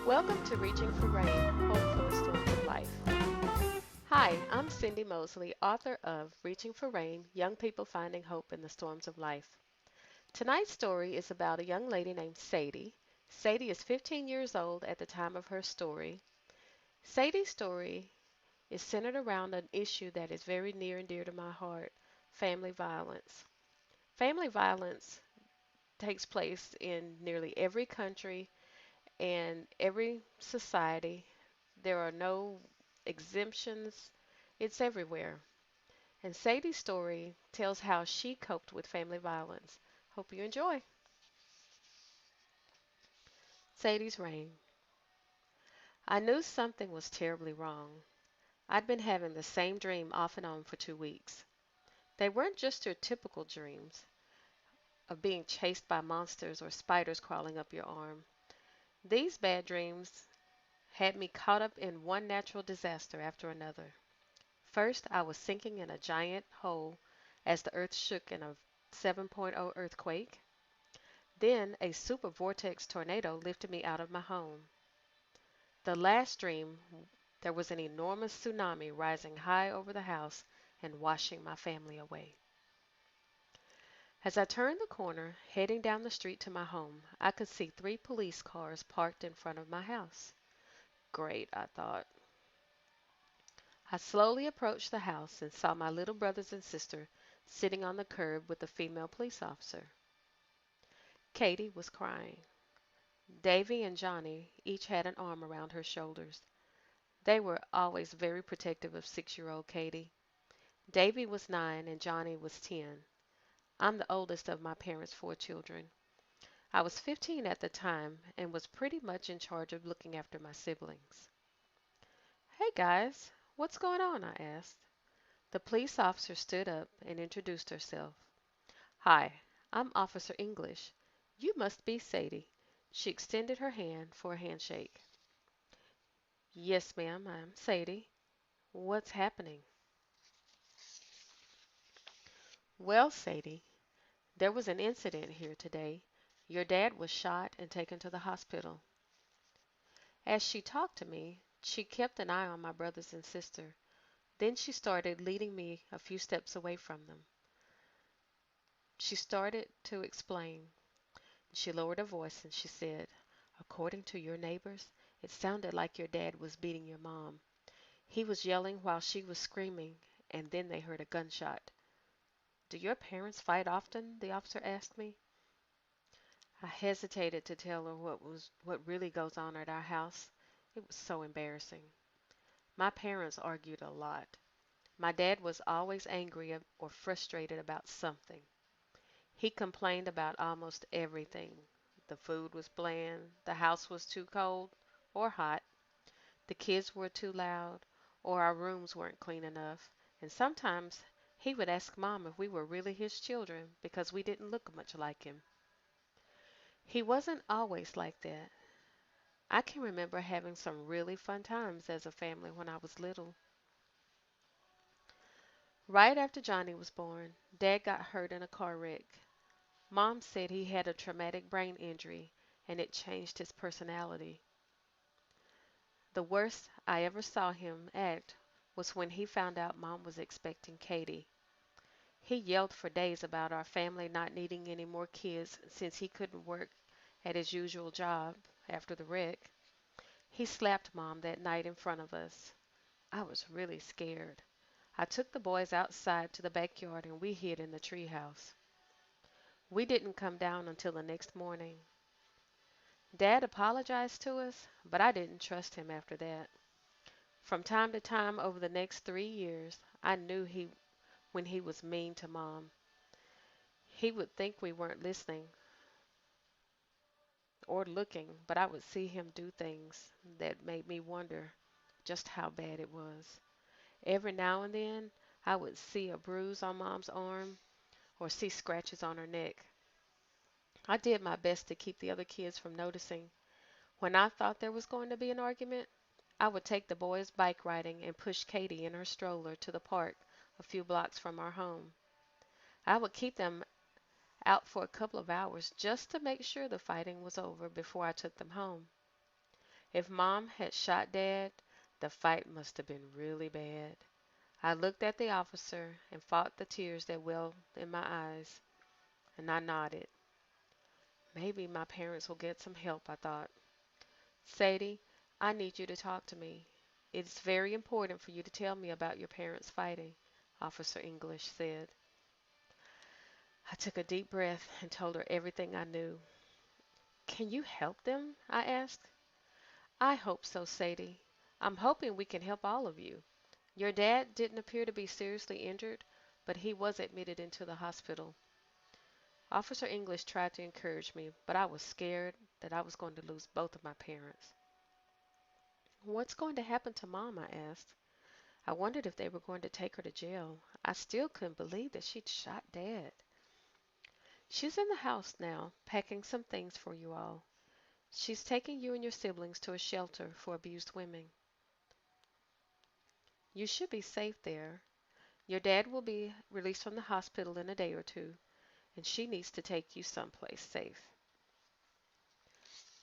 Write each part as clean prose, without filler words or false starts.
Welcome to Reaching for Rain, Hope for the Storms of Life. Hi, I'm Cindy Mosley, author of Reaching for Rain, Young People Finding Hope in the Storms of Life. Tonight's story is about a young lady named Sadie. Sadie is 15 years old at the time of her story. Sadie's story is centered around an issue that is very near and dear to my heart: family violence. Family violence takes place in nearly every country and every society. There are no exemptions. It's everywhere. And Sadie's story tells how she coped with family violence. Hope you enjoy. Sadie's Rain. I knew something was terribly wrong. I'd been having the same dream off and on for 2 weeks. They weren't just your typical dreams of being chased by monsters or spiders crawling up your arm. These bad dreams had me caught up in one natural disaster after another. First, I was sinking in a giant hole as the earth shook in a 7.0 earthquake. Then, a super vortex tornado lifted me out of my home. The last dream, there was an enormous tsunami rising high over the house and washing my family away. As I turned the corner, heading down the street to my home, I could see 3 police cars parked in front of my house. Great, I thought. I slowly approached the house and saw my little brothers and sister sitting on the curb with a female police officer. Katie was crying. Davy and Johnny each had an arm around her shoulders. They were always very protective of 6-year-old Katie. Davy was 9 and Johnny was 10. I'm the oldest of my parents' 4 children. I was 15 at the time and was pretty much in charge of looking after my siblings. Hey guys, what's going on? I asked. The police officer stood up and introduced herself. Hi, I'm Officer English. You must be Sadie. She extended her hand for a handshake. Yes, ma'am, I'm Sadie. What's happening? Well, Sadie, there was an incident here today. Your dad was shot and taken to the hospital. As she talked to me, she kept an eye on my brothers and sister. Then she started leading me a few steps away from them. She started to explain. She lowered her voice and she said, "According to your neighbors, it sounded like your dad was beating your mom. He was yelling while she was screaming, and then they heard a gunshot." "Do your parents fight often?" the officer asked me. I hesitated to tell her what really goes on at our house. It was so embarrassing. My parents argued a lot. My dad was always angry or frustrated about something. He complained about almost everything. The food was bland, the house was too cold or hot, the kids were too loud, or our rooms weren't clean enough, and sometimes he would ask Mom if we were really his children because we didn't look much like him. He wasn't always like that. I can remember having some really fun times as a family when I was little. Right after Johnny was born, Dad got hurt in a car wreck. Mom said he had a traumatic brain injury and it changed his personality. The worst I ever saw him act was when he found out Mom was expecting Katie. He yelled for days about our family not needing any more kids since he couldn't work at his usual job after the wreck. He slapped Mom that night in front of us. I was really scared. I took the boys outside to the backyard and we hid in the treehouse. We didn't come down until the next morning. Dad apologized to us, but I didn't trust him after that. From time to time over the next 3 years, I knew when he was mean to Mom. He would think we weren't listening or looking, but I would see him do things that made me wonder just how bad it was. Every now and then, I would see a bruise on Mom's arm or see scratches on her neck. I did my best to keep the other kids from noticing. When I thought there was going to be an argument, I would take the boys bike riding and push Katie in her stroller to the park a few blocks from our home. I would keep them out for a couple of hours just to make sure the fighting was over before I took them home. If Mom had shot Dad, the fight must have been really bad. I looked at the officer and fought the tears that welled in my eyes, and I nodded. Maybe my parents will get some help, I thought. Sadie, I need you to talk to me. It's very important for you to tell me about your parents fighting, Officer English said. I took a deep breath and told her everything I knew. Can you help them? I asked. I hope so, Sadie. I'm hoping we can help all of you. Your dad didn't appear to be seriously injured, but he was admitted into the hospital. Officer English tried to encourage me, but I was scared that I was going to lose both of my parents. What's going to happen to Mom? I asked. I wondered if they were going to take her to jail. I still couldn't believe that she'd shot Dad. She's in the house now, packing some things for you all. She's taking you and your siblings to a shelter for abused women. You should be safe there. Your dad will be released from the hospital in a day or two, and she needs to take you someplace safe.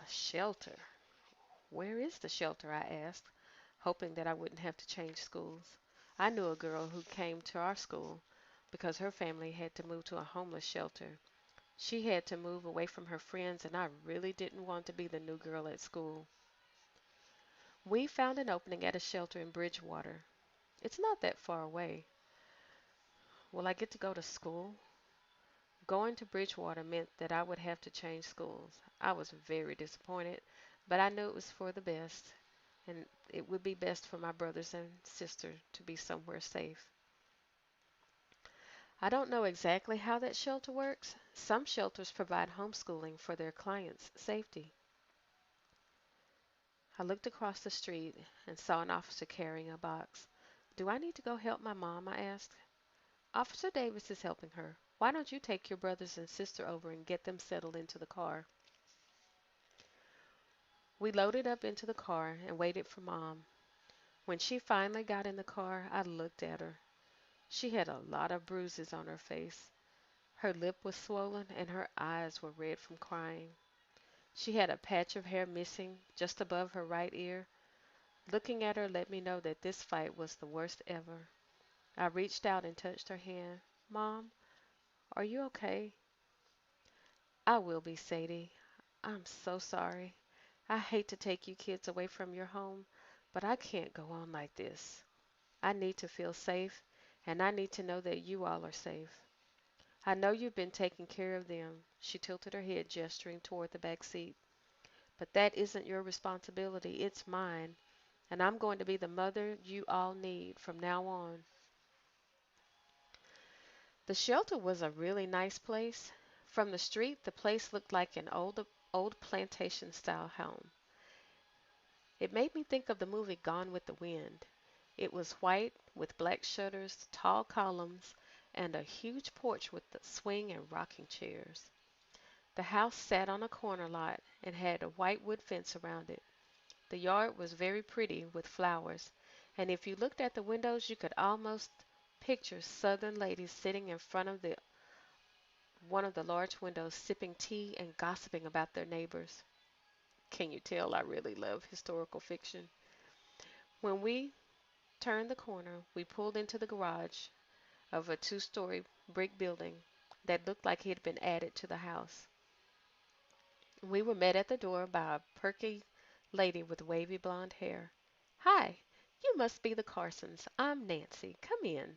A shelter? Where is the shelter? I asked, hoping that I wouldn't have to change schools. I knew a girl who came to our school because her family had to move to a homeless shelter. She had to move away from her friends, and I really didn't want to be the new girl at school. We found an opening at a shelter in Bridgewater. It's not that far away. Will I get to go to school? Going to Bridgewater meant that I would have to change schools. I was very disappointed, but I knew it was for the best, and it would be best for my brothers and sister to be somewhere safe. I don't know exactly how that shelter works. Some shelters provide homeschooling for their clients' safety. I looked across the street and saw an officer carrying a box. Do I need to go help my mom? I asked. Officer Davis is helping her. Why don't you take your brothers and sister over and get them settled into the car? We loaded up into the car and waited for Mom. When she finally got in the car, I looked at her. She had a lot of bruises on her face. Her lip was swollen and her eyes were red from crying. She had a patch of hair missing just above her right ear. Looking at her let me know that this fight was the worst ever. I reached out and touched her hand. Mom, are you okay? I will be, Sadie. I'm so sorry. I hate to take you kids away from your home, but I can't go on like this. I need to feel safe, and I need to know that you all are safe. I know you've been taking care of them. She tilted her head, gesturing toward the back seat. But that isn't your responsibility, it's mine, and I'm going to be the mother you all need from now on. The shelter was a really nice place. From the street, the place looked like an old plantation style home. It made me think of the movie Gone with the Wind. It was white with black shutters, tall columns, and a huge porch with the swing and rocking chairs. The house sat on a corner lot and had a white wood fence around it. The yard was very pretty with flowers, and if you looked at the windows you could almost picture Southern ladies sitting in front of the one of the large windows sipping tea and gossiping about their neighbors. Can you tell I really love historical fiction? When we turned the corner, we pulled into the garage of a two-story brick building that looked like it had been added to the house. We were met at the door by a perky lady with wavy blonde hair. Hi, you must be the Carsons. I'm Nancy. Come in.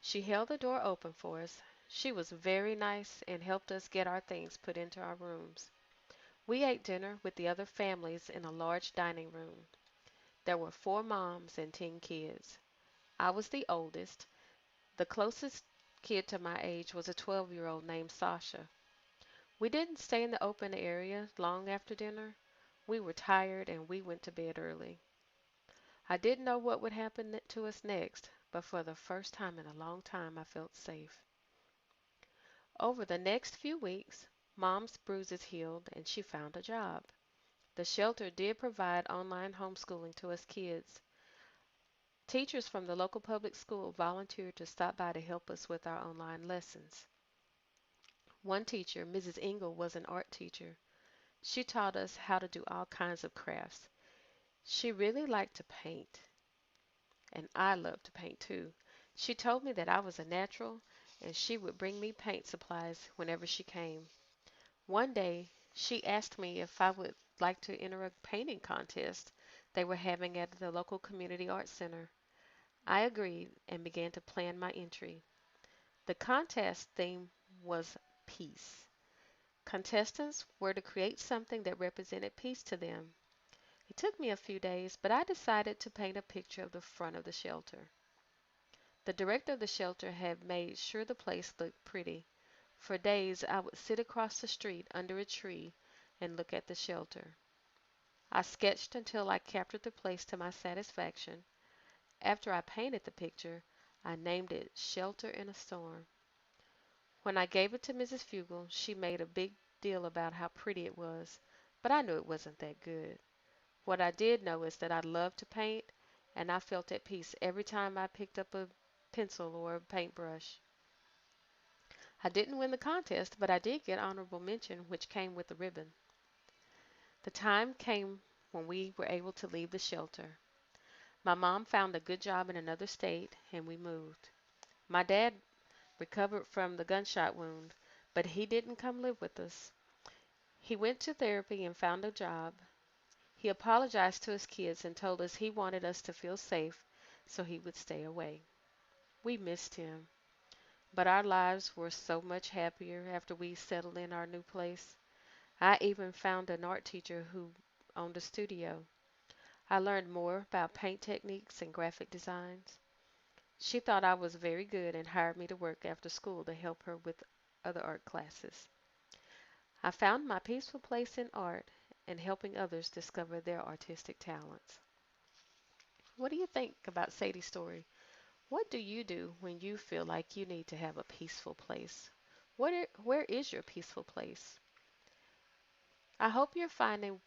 She held the door open for us. She was very nice and helped us get our things put into our rooms. We ate dinner with the other families in a large dining room. There were 4 moms and 10 kids. I was the oldest. The closest kid to my age was a 12-year-old named Sasha. We didn't stay in the open area long after dinner. We were tired and we went to bed early. I didn't know what would happen to us next, but for the first time in a long time I felt safe. Over the next few weeks, Mom's bruises healed and she found a job. The shelter did provide online homeschooling to us kids. Teachers from the local public school volunteered to stop by to help us with our online lessons. One teacher, Mrs. Engel, was an art teacher. She taught us how to do all kinds of crafts. She really liked to paint, and I loved to paint too. She told me that I was a natural, and she would bring me paint supplies whenever she came. One day, she asked me if I would like to enter a painting contest they were having at the local community arts center. I agreed and began to plan my entry. The contest theme was peace. Contestants were to create something that represented peace to them. It took me a few days, but I decided to paint a picture of the front of the shelter. The director of the shelter had made sure the place looked pretty. For days I would sit across the street under a tree and look at the shelter. I sketched until I captured the place to my satisfaction. After I painted the picture, I named it Shelter in a Storm. When I gave it to Mrs. Fugel, she made a big deal about how pretty it was, but I knew it wasn't that good. What I did know is that I loved to paint, and I felt at peace every time I picked up a pencil or a paintbrush. I didn't win the contest, but I did get honorable mention, which came with a ribbon. The time came when we were able to leave the shelter. My mom found a good job in another state, and we moved. My dad recovered from the gunshot wound, but he didn't come live with us. He went to therapy and found a job. He apologized to his kids and told us he wanted us to feel safe, so he would stay away. We missed him, but our lives were so much happier after we settled in our new place. I even found an art teacher who owned a studio. I learned more about paint techniques and graphic designs. She thought I was very good and hired me to work after school to help her with other art classes. I found my peaceful place in art and helping others discover their artistic talents. What do you think about Sadie's story? What do you do when you feel like you need to have a peaceful place? Where is your peaceful place? I hope you're finding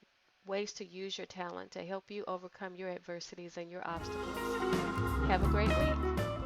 ways to use your talent to help you overcome your adversities and your obstacles. Have a great week.